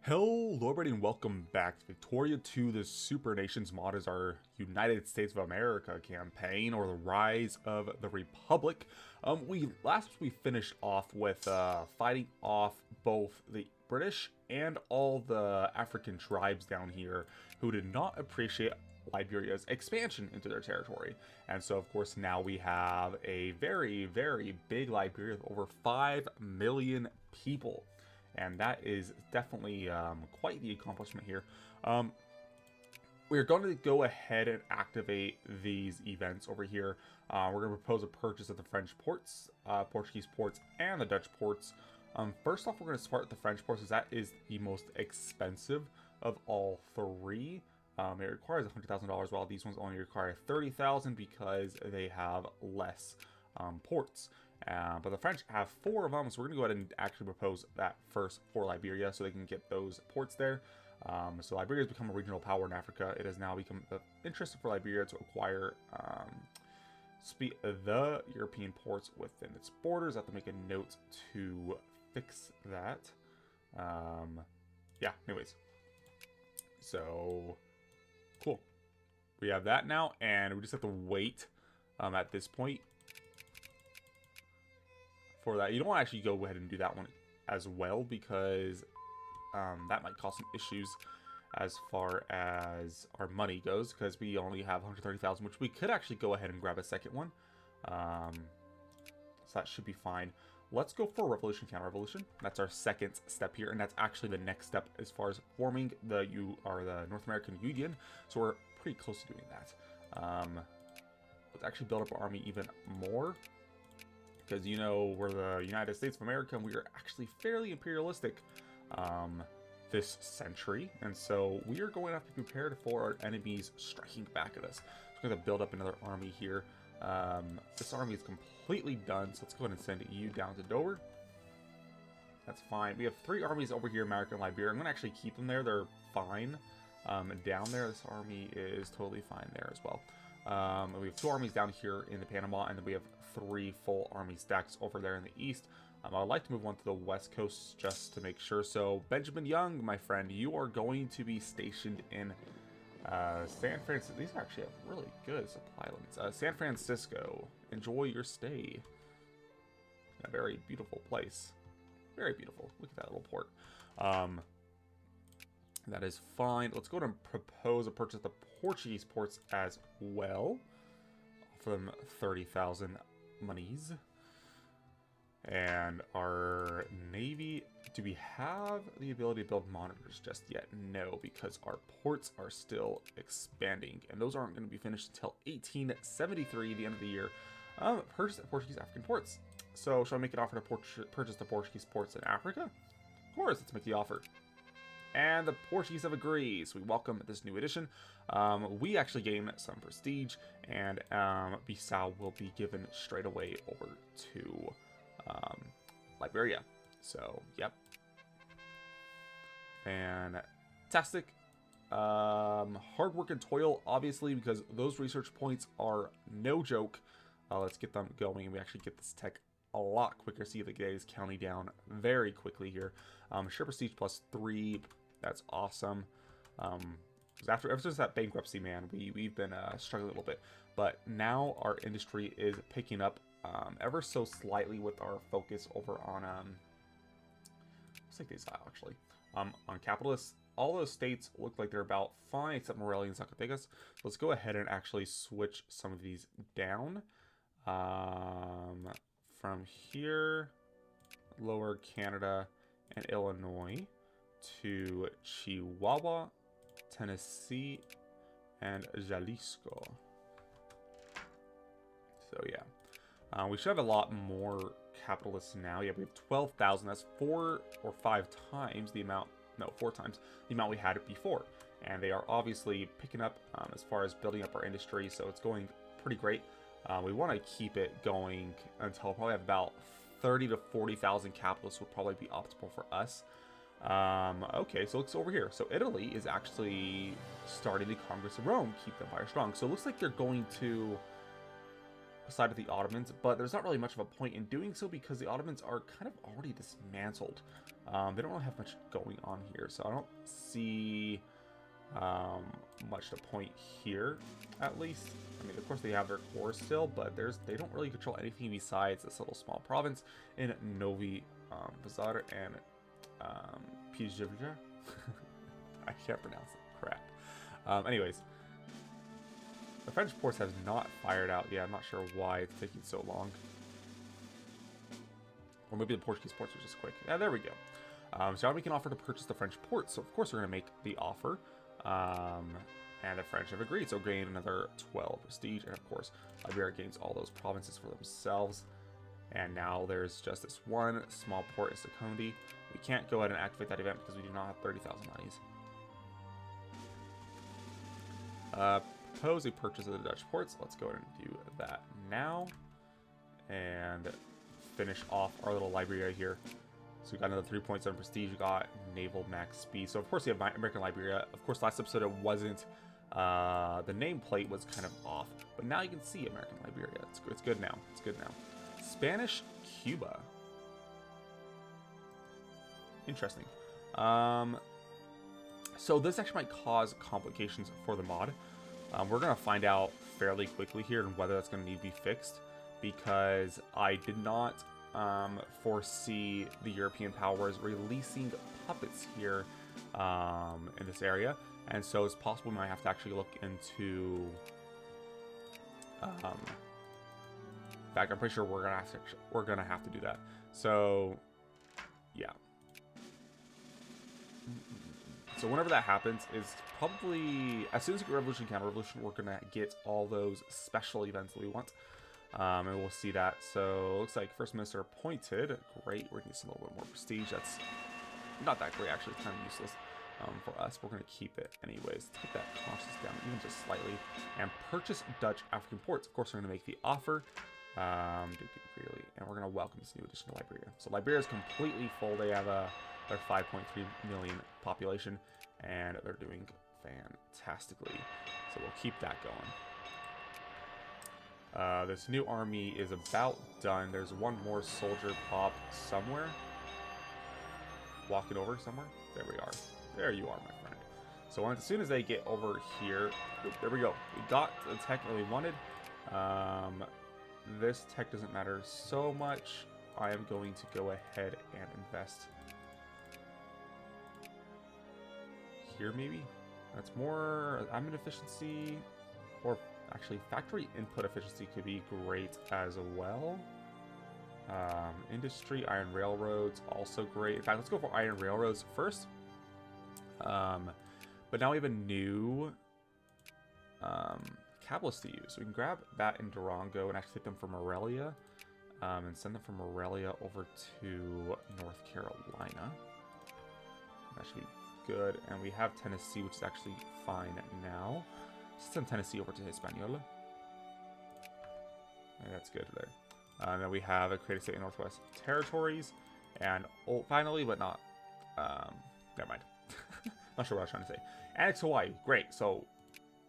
Hello everybody and welcome back to Victoria 2, the Supernations mod is our United States of America campaign, or the Rise of the Republic. Last we finished off with fighting off both the British and all the African tribes down here who did not appreciate Liberia's expansion into their territory. And so of course now we have a very, very big Liberia with over 5 million people. And that is definitely quite the accomplishment here. We're going to go ahead and activate these events over here. We're going to propose a purchase of the French ports, Portuguese ports, and the Dutch ports. First off, we're going to start with the French ports, because that is the most expensive of all three. It requires $100,000, while these ones only require $30,000 because they have less ports. But the French have 4 of them, so we're going to go ahead and actually propose that first for Liberia so they can get those ports there. So Liberia has become a regional power in Africa. It has now become of interest for Liberia to acquire the European ports within its borders. I have to make a note to fix that. Yeah, anyways. So, cool. We have that now, and we just have to wait at this point for that. You don't want to actually go ahead and do that one as well, because that might cause some issues as far as our money goes, because we only have 130,000, which we could actually go ahead and grab a second one. So that should be fine. Let's go for revolution, counter-revolution. That's our second step here, and that's actually the next step as far as forming the North American Union. So we're pretty close to doing that. Let's actually build up our army even more, because, you know, we're the United States of America, and we are actually fairly imperialistic this century. And so we are going to have to be prepared for our enemies striking back at us. So we're going to build up another army here. This army is completely done, so let's go ahead and send you down to Dover. That's fine. We have 3 armies over here, America and Liberia. I'm going to actually keep them there. They're fine. Down there, this army is totally fine there as well. We have 2 armies down here in the Panama, and then we have 3 full army stacks over there in the east. I'd like to move on to the west coast just to make sure. So, Benjamin Young, my friend, you are going to be stationed in San Francisco. These actually have really good supply limits. San Francisco, enjoy your stay. A very beautiful place. Very beautiful. Look at that little port. That is fine. Let's go ahead and propose a purchase of the Portuguese ports as well. Offer them 30,000 monies. And our navy, do we have the ability to build monitors just yet? No, because our ports are still expanding, and those aren't going to be finished until 1873, the end of the year. Purchase Portuguese African ports. So shall I make an offer to purchase the Portuguese ports in Africa? Of course, let's make the offer. And the Portuguese have agreed, so we welcome this new addition. We actually gain some prestige, and Bissau will be given straight away over to Liberia. So, yep. Fantastic. Hard work and toil, obviously, because those research points are no joke. Let's get them going, and we actually get this tech a lot quicker. See the guys counting down very quickly here. Share prestige +3. That's awesome. Ever since that bankruptcy, man, we've been struggling a little bit, but now our industry is picking up ever so slightly with our focus over on let's take this out actually on capitalists. All those states look like they're about fine except Morelia and Zacatecas. So let's go ahead and actually switch some of these down from here, lower Canada and Illinois, to Chihuahua, Tennessee, and Jalisco. So yeah. We should have a lot more capitalists now. Yeah, we have 12,000. That's 4 or 5 times the amount, no, 4 times the amount we had before. And they are obviously picking up as far as building up our industry, so it's going pretty great. We want to keep it going until probably have about 30 to 40,000 capitalists would probably be optimal for us. Okay, so let's over here. So Italy is actually starting the Congress of Rome, keep the empire strong. So it looks like they're going to side of the Ottomans, but there's not really much of a point in doing so because the Ottomans are kind of already dismantled. They don't really have much going on here, so I don't see much to point here, at least. I mean, of course, they have their core still, but they don't really control anything besides this little small province in Novi Pazar and Pijivja. I can't pronounce it. Crap. Anyways, the French ports have not fired out yet. I'm not sure why it's taking so long. Or maybe the Portuguese ports are just quick. Yeah, there we go. So now we can offer to purchase the French ports. So of course we're going to make the offer. And the French have agreed. So gain another 12 prestige. And of course, Liberia gains all those provinces for themselves. And now there's just this one small port in Secondi. We can't go ahead and activate that event because we do not have 30,000 monies. Propose a purchase of the Dutch ports. Let's go ahead and do that now. And finish off our little Liberia here. So we got another 3.7 prestige. We got naval max speed. So of course we have American Liberia. Of course last episode it wasn't, the nameplate was kind of off. But now you can see American Liberia. It's good now. It's good now. Spanish Cuba. Interesting. So this actually might cause complications for the mod. We're going to find out fairly quickly here and whether that's going to need to be fixed, because I did not foresee the European powers releasing puppets here in this area, and so it's possible we might have to actually look into. In fact, I'm pretty sure we're gonna have to do that. So, yeah. So whenever that happens, is probably as soon as we get Revolution, Counter Revolution, we're gonna get all those special events that we want. And we'll see that. So looks like First Minister appointed. Great. We're gonna need some little bit more prestige. That's not that great, actually. It's kind of useless for us. We're gonna keep it anyways. Take that cost down even just slightly, and purchase Dutch African ports. Of course, we're gonna make the offer. And we're gonna welcome this new addition to Liberia. So Liberia is completely full. They have their 5.3 million population, and they're doing fantastically. So we'll keep that going. This new army is about done. There's one more soldier pop somewhere. Walking over somewhere. There we are. There you are, my friend. So as soon as they get over here, there we go. We got the tech that we wanted. This tech doesn't matter so much. I am going to go ahead and invest here, maybe. That's more admin efficiency, or actually factory input efficiency could be great as well. Industry, iron railroads, also great. In fact, let's go for iron railroads first. But now we have a new capitalist to use. So we can grab that in Durango and actually take them from Morelia, and send them from Morelia over to North Carolina. That should be good. And we have Tennessee, which is actually fine now. Send Tennessee over to Hispaniola. And that's good there. And then we have a created state in Northwest Territories. And finally, but not... never mind. Not sure what I was trying to say. Annex Hawaii. Great. So,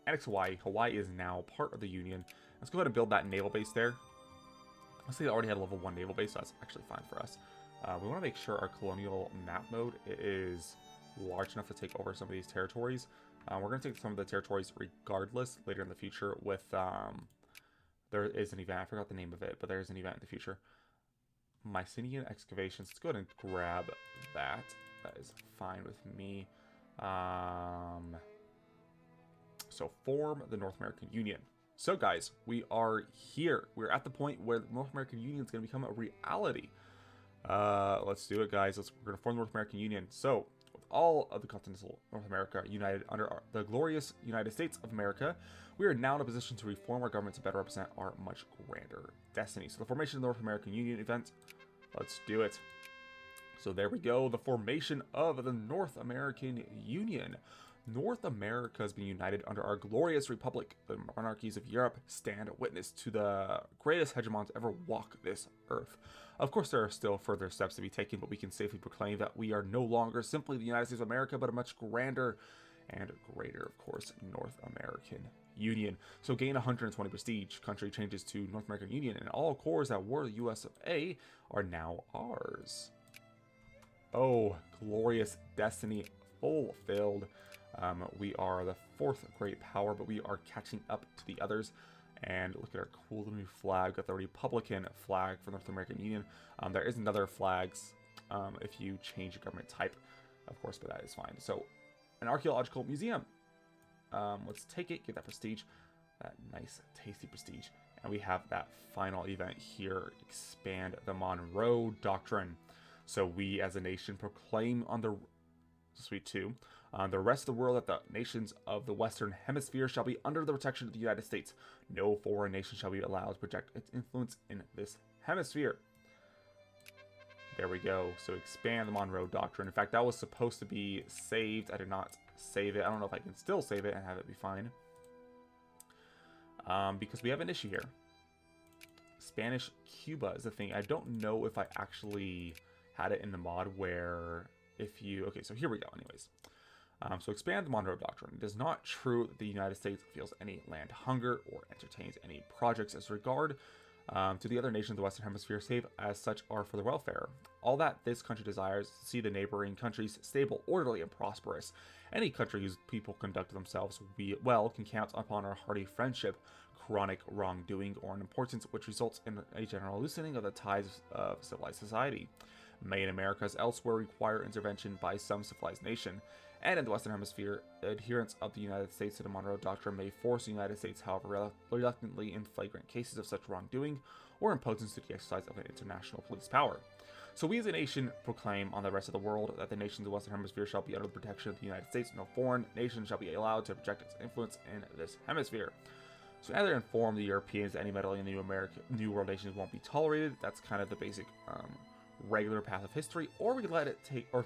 Annex Hawaii. Hawaii is now part of the Union. Let's go ahead and build that naval base there. Let's say they already had a level 1 naval base, so that's actually fine for us. We want to make sure our colonial map mode is large enough to take over some of these territories. We're going to take some of the territories regardless later in the future with, there is an event, I forgot the name of it, but there is an event in the future. Mycenaean excavations, let's go ahead and grab that. That is fine with me. So form the North American Union. So guys, we are here. We're at the point where the North American Union is going to become a reality. Let's do it, guys. We're going to form the North American Union. So all of the continental North America united under the glorious United States of America, we are now in a position to reform our government to better represent our much grander destiny. So the formation of the North American Union event, let's do it. So there we go, the formation of the North American Union. North America has been united under our glorious republic. The monarchies of Europe stand witness to the greatest hegemons to ever walk this earth. Of course, there are still further steps to be taken, but we can safely proclaim that we are no longer simply the United States of America, but a much grander and greater, of course, North American Union. So gain 120 prestige. Country changes to North American Union, and all cores that were the US of A are now ours. Oh, glorious destiny fulfilled. We are the 4th great power, but we are catching up to the others. And look at our cool new flag. Got the Republican flag for North American Union. There is another flags if you change your government type, of course, but that is fine. So, an archaeological museum. Let's take it, get that prestige, that nice, tasty prestige. And we have that final event here, expand the Monroe Doctrine. So we as a nation proclaim on the Suite 2, the rest of the world that the nations of the Western Hemisphere shall be under the protection of the United States. No foreign nation shall be allowed to project its influence in this hemisphere. There we go. So expand the Monroe Doctrine. In fact, that was supposed to be saved. I did not save it. I don't know if I can still save it and have it be fine. Because we have an issue here. Spanish Cuba is the thing. I don't know if I actually had it in the mod where if you... Okay, so here we go anyways. So expand the Monroe Doctrine. It is not true that the United States feels any land hunger or entertains any projects as regard to the other nations of the Western Hemisphere, save as such are for the welfare. All that this country desires is to see the neighboring countries stable, orderly, and prosperous. Any country whose people conduct themselves well can count upon our hearty friendship. Chronic wrongdoing or unimportance which results in a general loosening of the ties of civilized society may in America as elsewhere require intervention by some civilized nation. And in the Western Hemisphere, adherents of the United States to the Monroe Doctrine may force the United States, however reluctantly, in flagrant cases of such wrongdoing or impotence to the exercise of an international police power. So we as a nation proclaim on the rest of the world that the nations of the Western Hemisphere shall be under the protection of the United States. No foreign nation shall be allowed to project its influence in this hemisphere. So either inform the Europeans that any meddling in the New World nations won't be tolerated. That's kind of the basic regular path of history, or we let it take, or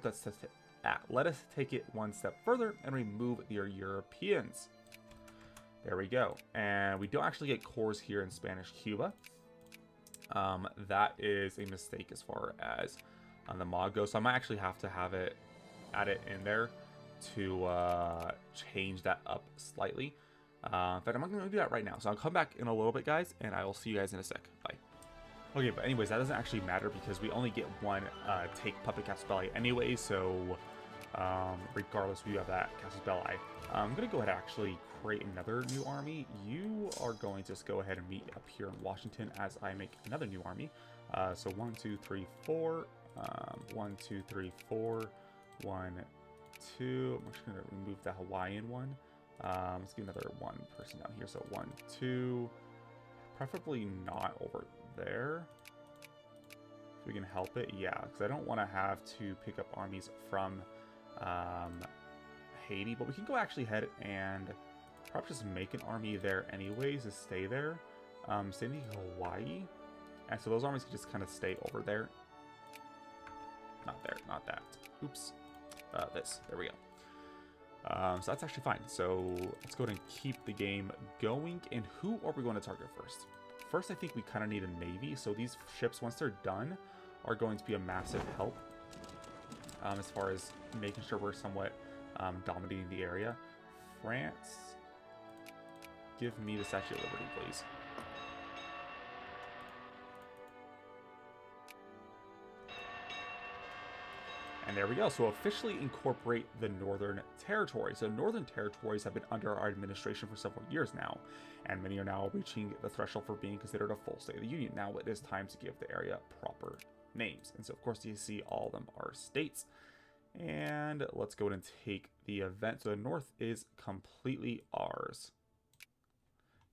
let us take it one step further and remove the Europeans. There we go. And we don't actually get cores here in Spanish Cuba. That is a mistake as far as the mod goes. So I might actually have to have it add it in there to change that up slightly. In fact, I'm not going to do that right now. So I'll come back in a little bit, guys, and I will see you guys in a sec. Bye. Okay, but anyways, that doesn't actually matter because we only get one take Puppet Casus Belli anyway, so regardless, we have that Casus Belli. I'm going to go ahead and actually create another new army. You are going to just go ahead and meet up here in Washington as I make another new army. So 1, 2, 3, 4. 1, 2, 3, 4. 1, 2. I'm just going to remove the Hawaiian one. Let's get another one person down here. So 1, 2. Preferably not over there. If we can help it, yeah, because I don't want to have to pick up armies from Haiti, but we can go actually ahead and perhaps just make an army there anyways to stay there. Same thing Hawaii, and so those armies can just kind of stay over there. Not there, not that. Oops. This. There we go. So that's actually fine. So let's go ahead and keep the game going. And who are we going to target first? First, I think we kind of need a navy. So these ships, once they're done, are going to be a massive help as far as making sure we're somewhat dominating the area. France, give me the Statue of Liberty, please. And there we go. So officially incorporate the Northern Territory. So Northern Territories have been under our administration for several years now, and many are now reaching the threshold for being considered a full State of the Union. Now it is time to give the area proper names. And so of course you see all of them are states. And let's go ahead and take the event. So the North is completely ours.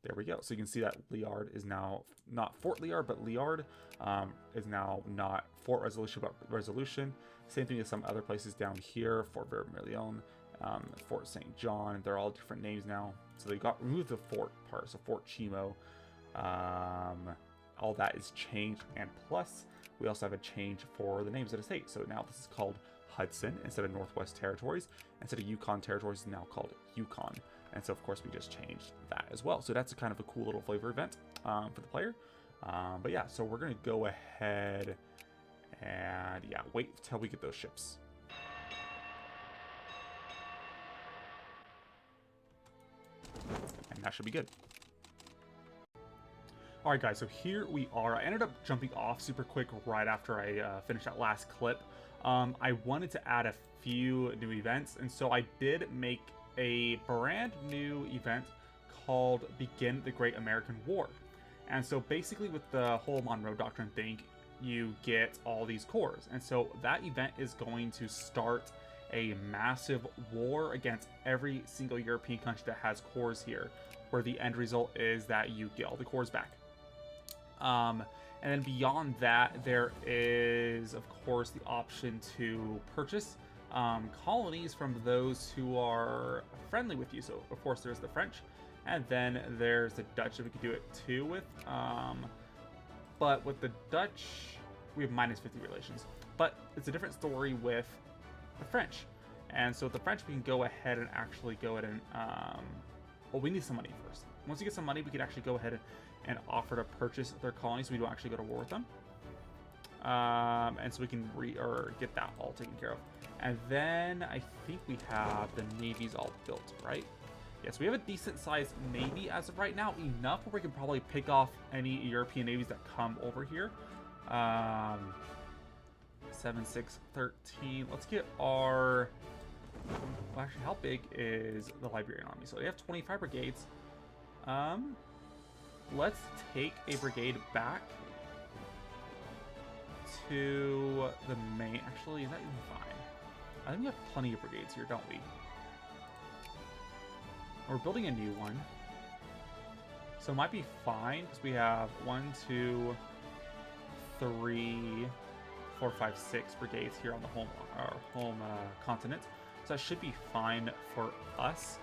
There we go. So you can see that Liard is now not Fort Liard, but Liard is now not Fort Resolution, but Resolution. Same thing as some other places down here, Fort Vermilion, Fort St. John. They're all different names now. So they got removed the fort part. So Fort Chimo, all that is changed. And plus, we also have a change for the names of the state. So now this is called Hudson instead of Northwest Territories. Instead of Yukon Territories, is now called Yukon. And so, of course, we just changed that as well. So that's a kind of a cool little flavor event for the player. But yeah, so we're going to go ahead and, yeah, wait till we get those ships. And that should be good. Alright guys, so here we are. I ended up jumping off super quick right after I finished that last clip. I wanted to add a few new events, and so I did make a brand new event called Begin the Great American War. And so basically with the whole Monroe Doctrine thing, you get all these cores. And so that event is going to start a massive war against every single European country that has cores here, where the end result is that you get all the cores back. And then beyond that, there is, of course, the option to purchase colonies from those who are friendly with you. So, of course, there's the French, and then there's the Dutch that we could do it too with. But with the Dutch, we have -50 relations. But it's a different story with the French. And so with the French, we can go ahead and actually go ahead and... well, we need some money first. Once you get some money, we can actually go ahead and offer to purchase their colonies so we don't actually go to war with them. And so we can get that all taken care of. And then I think we have the navies all built, right? Yes, we have a decent sized navy as of right now, enough where we can probably pick off any European navies that come over here. 7, 6, 13. Let's get our... Well, actually, how big is the Liberian army? So they have 25 brigades. Let's take a brigade back to the main... Actually, is that even fine? I think we have plenty of brigades here, don't we? We're building a new one. So it might be fine, because we have 1, 2, 3, 4, 5, 6 brigades here on the home continent. So that should be fine for us,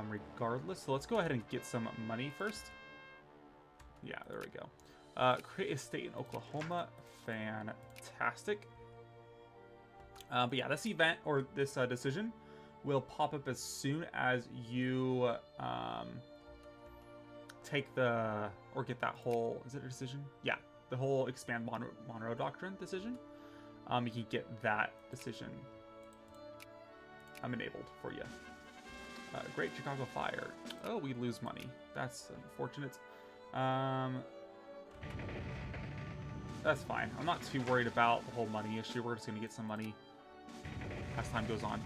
regardless. So let's go ahead and get some money first. Yeah, there we go. Create a state in Oklahoma. Fantastic. But yeah, this event, or this decision, will pop up as soon as you take the, or get that whole, is it a decision? Yeah, the whole expand Monroe Doctrine decision. You can get that decision enabled for you. Great Chicago Fire. Oh, we lose money. That's unfortunate. That's fine. I'm not too worried about the whole money issue. We're just going to get some money as time goes on.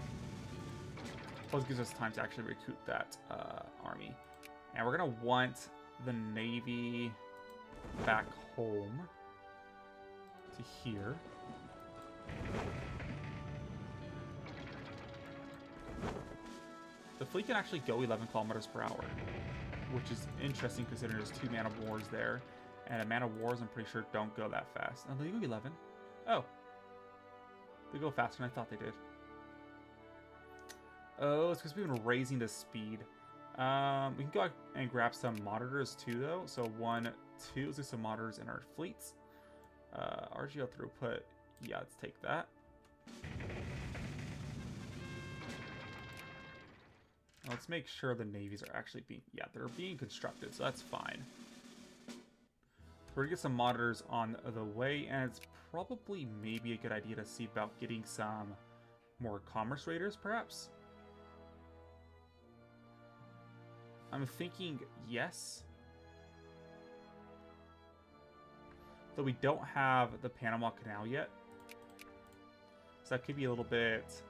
Plus gives us time to actually recruit that army. And we're going to want the Navy back home to here. The fleet can actually go 11 kilometers per hour, which is interesting considering there's 2 man-of-wars there. And a man-of-wars, I'm pretty sure, don't go that fast. Oh, they go 11. Oh. They go faster than I thought they did. Oh, it's because we've been raising the speed. We can go and grab some monitors too, though. So 1, 2, let's do some monitors in our fleets. RGL throughput. Yeah, let's take that. Let's make sure the navies are actually being... Yeah, they're being constructed, so that's fine. We're going to get some monitors on the way, and it's probably maybe a good idea to see about getting some more commerce raiders, perhaps? I'm thinking yes. Though we don't have the Panama Canal yet. So that could be a little bit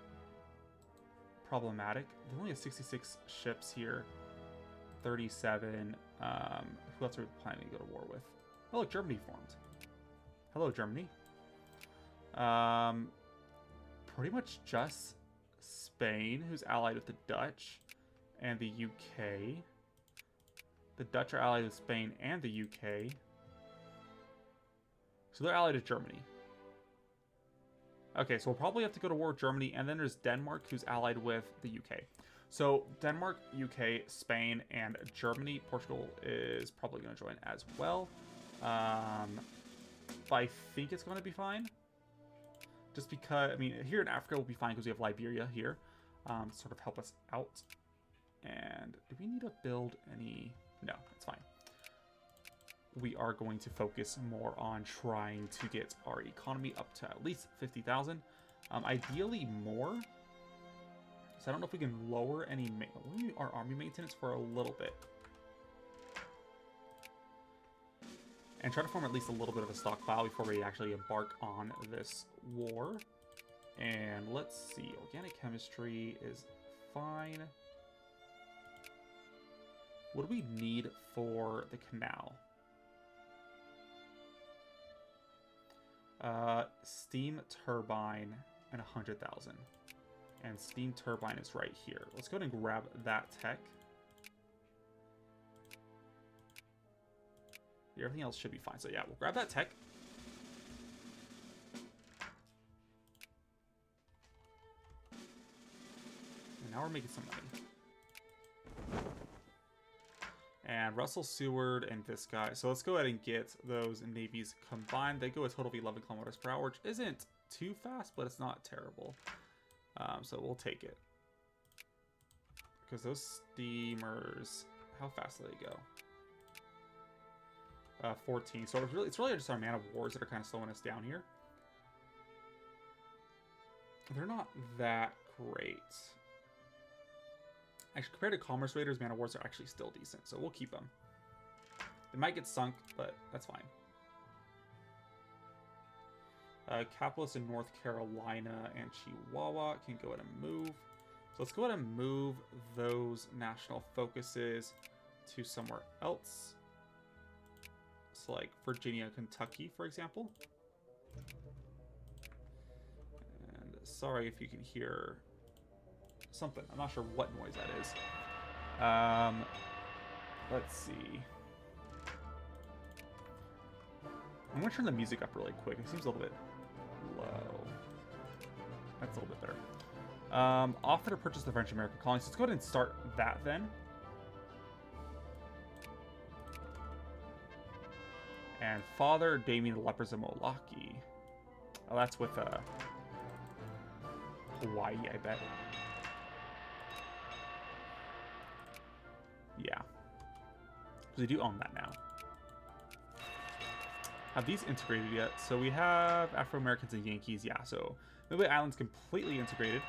problematic. There's only 66 ships here. 37. Who else are we planning to go to war with? Oh, look, Germany formed. Hello, Germany. Pretty much just Spain, who's allied with the Dutch, and the UK. The Dutch are allied with Spain and the UK. So they're allied with Germany. Okay, so we'll probably have to go to war with Germany, and then there's Denmark, who's allied with the UK. So Denmark, UK, Spain, and Germany. Portugal is probably going to join as well. But I think it's going to be fine. Just because, I mean, here in Africa we'll be fine because we have Liberia here. Sort of help us out. And do we need to build any? No, it's fine. We are going to focus more on trying to get our economy up to at least 50,000. Ideally more. So I don't know if we can lower our army maintenance for a little bit. and try to form at least a little bit of a stockpile before we actually embark on this war. And let's see, organic chemistry is fine. What do we need for the canal? Steam turbine and 100,000. And steam turbine is right here. Let's go ahead and grab that tech. Everything else should be fine. So yeah, we'll grab that tech. And now we're making some money. And Russell Seward and this guy. So let's go ahead and get those navies combined. They go a total of 11 kilometers per hour, which isn't too fast, but it's not terrible. So we'll take it. Because those steamers, how fast do they go? 14. So it's really just our man of wars that are kind of slowing us down here. They're not that great. Actually, compared to commerce raiders, man of wars are actually still decent, so we'll keep them. They might get sunk, but that's fine. Capitalists in North Carolina and Chihuahua can go ahead and move. So let's go ahead and move those national focuses to somewhere else. So like Virginia, Kentucky, for example. And sorry if you can hear something. I'm not sure what noise that is. Let's see. I'm going to turn the music up really quick. It seems a little bit low. That's a little bit better. Offer to purchase the French-American colonies. Let's go ahead and start that then. And Father Damien the Lepers of Molaki. Oh, that's with Hawaii, I bet. Yeah. Because we do own that now. Have these integrated yet? So we have Afro-Americans and Yankees. Yeah, so Midway Island's completely integrated.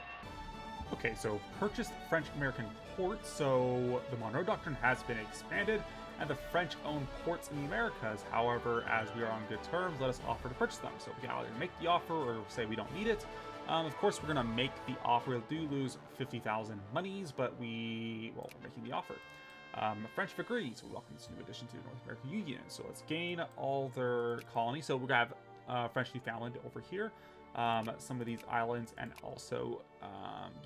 Okay, so purchased French-American ports. So the Monroe Doctrine has been expanded, and the French own ports in the Americas. However, as we are on good terms, let us offer to purchase them. So we can either make the offer or say we don't need it. Of course, we're going to make the offer. We do lose 50,000 monies, but we're making the offer. French agrees. We welcome this new addition to the North American Union. So let's gain all their colonies. So we're going to have French Newfoundland over here. Some of these islands, and also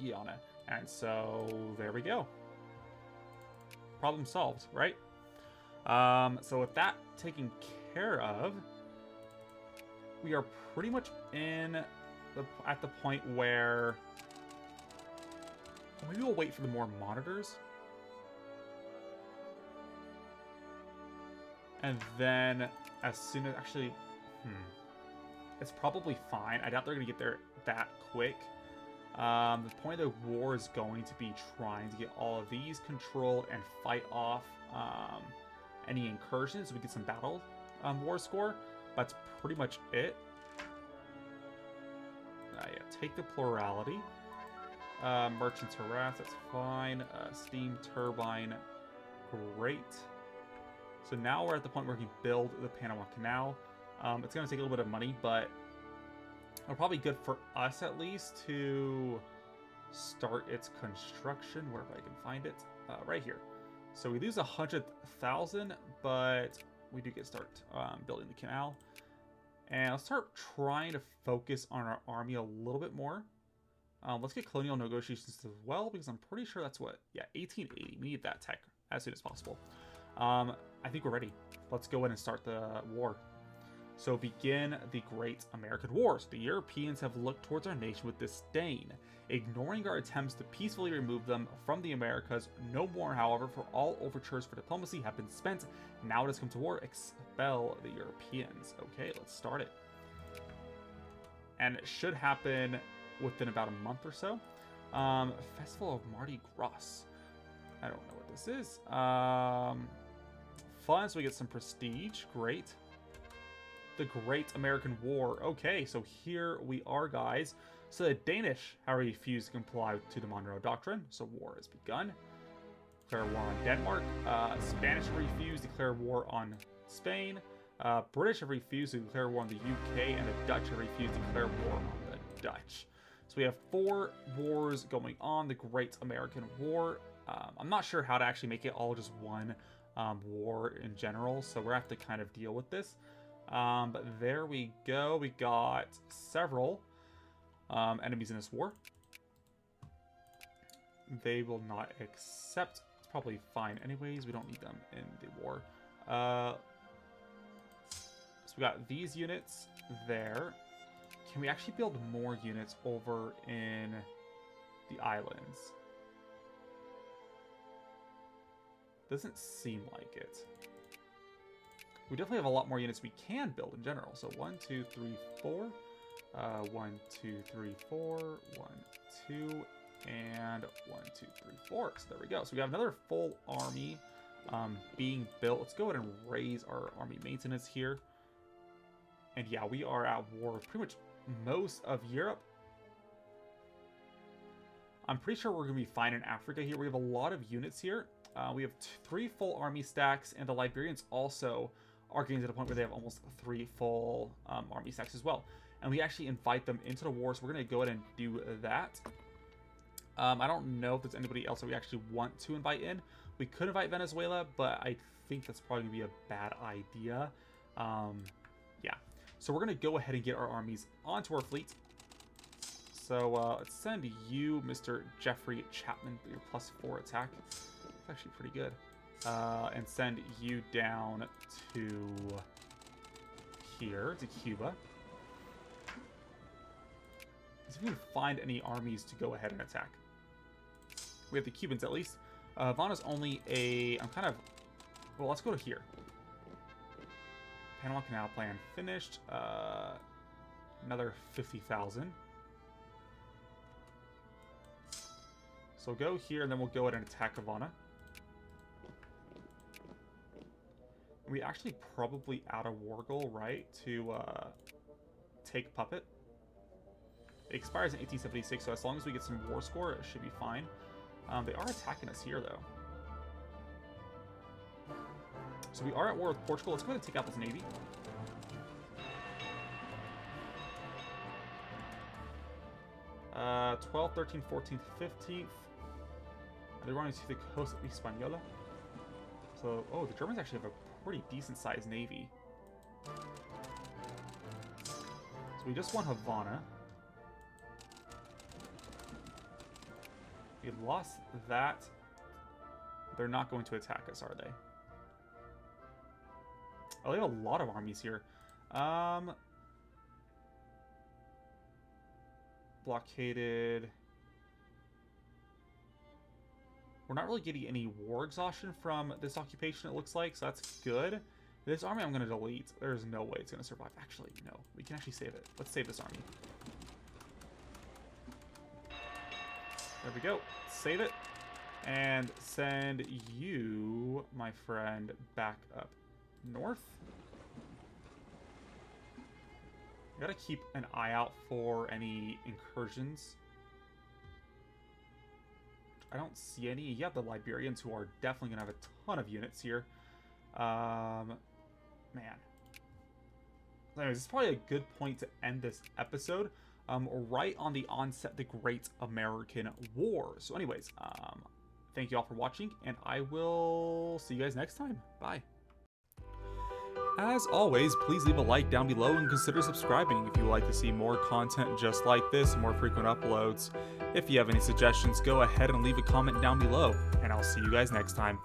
Guyana. And so there we go. Problem solved, right? So with that taken care of, we are pretty much at the point where maybe we'll wait for the more monitors. And then as soon as it's probably fine. I doubt they're going to get there that quick. The point of the war is going to be trying to get all of these controlled and fight off any incursions so we get some battle war score. That's pretty much it. Yeah, take the plurality. Merchants harass, that's fine. Steam turbine, great. So now we're at the point where we can build the Panama Canal. It's going to take a little bit of money, but it'll probably be good for us at least to start its construction, wherever I can find it, right here. So we lose 100,000, but we do get start building the canal. And I'll start trying to focus on our army a little bit more. Let's get colonial negotiations as well, because I'm pretty sure that's what, yeah, 1880. We need that tech as soon as possible. I think we're ready. Let's go in and start the war. So begin the Great American Wars. The Europeans have looked towards our nation with disdain, ignoring our attempts to peacefully remove them from the Americas. No more, however, for all overtures for diplomacy have been spent. Now it has come to war. Expel the Europeans. Okay, let's start it. And it should happen within about a month or so. Festival of Mardi Gras. I don't know what this is. Fun, so we get some prestige. Great. The Great American War. Okay, so here we are, guys. So the Danish have refused to comply to the Monroe Doctrine, so war has begun. Declare war on Denmark. Spanish refused to declare war on Spain. British have refused to declare war on the UK, and the Dutch have refused to declare war on the Dutch. So we have 4 wars going on. The Great American War. I'm not sure how to actually make it all just one war in general, so we're going to have to kind of deal with this. But there we go. We got several enemies in this war. They will not accept. It's probably fine anyways. We don't need them in the war. So we got these units there. Can we actually build more units over in the islands? Doesn't seem like it. We definitely have a lot more units we can build in general. So 1, 2, 3, 4. 1, 2, 3, 4. 1, 2, and 1, 2, 3, 4. So there we go. So we have another full army being built. Let's go ahead and raise our army maintenance here. And yeah, we are at war with pretty much most of Europe. I'm pretty sure we're going to be fine in Africa here. We have a lot of units here. We have 3 full army stacks, and the Liberians also are getting to the point where they have almost 3 full army stacks as well. And we actually invite them into the war, so we're going to go ahead and do that. I don't know if there's anybody else that we actually want to invite in. We could invite Venezuela, but I think that's probably going to be a bad idea. Yeah. So we're going to go ahead and get our armies onto our fleet. So let's send you, Mr. Jeffrey Chapman, for your +4 attack. It's actually pretty good. And send you down to here, to Cuba. See if we can find any armies to go ahead and attack. We have the Cubans at least. Havana's only a... I'm kind of... Well, let's go to here. Panama Canal plan finished. Another 50,000. So go here, and then we'll go ahead and attack Havana. We actually probably add a war goal, right, to take Puppet. It expires in 1876, so as long as we get some war score, it should be fine. They are attacking us here, though. So we are at war with Portugal. Let's go ahead and take out this navy. Uh, 12th, 13th, 14th, 15th. They're running to the coast of Hispaniola. So, oh, the Germans actually have a pretty decent-sized navy. So we just won Havana. We lost that. They're not going to attack us, are they? Oh, they have a lot of armies here. Blockaded. We're not really getting any war exhaustion from this occupation, it looks like, so that's good. This army I'm going to delete. There's no way it's going to survive. Actually, no. We can actually save it. Let's save this army. There we go. Save it. And send you, my friend, back up north. You gotta keep an eye out for any incursions. I don't see any. You have the Liberians, who are definitely gonna have a ton of units here. Man. Anyways, it's probably a good point to end this episode. Right on the onset of the Great American War. So anyways, thank you all for watching, and I will see you guys next time. Bye. As always, please leave a like down below and consider subscribing if you would like to see more content just like this, more frequent uploads. If you have any suggestions, go ahead and leave a comment down below, and I'll see you guys next time.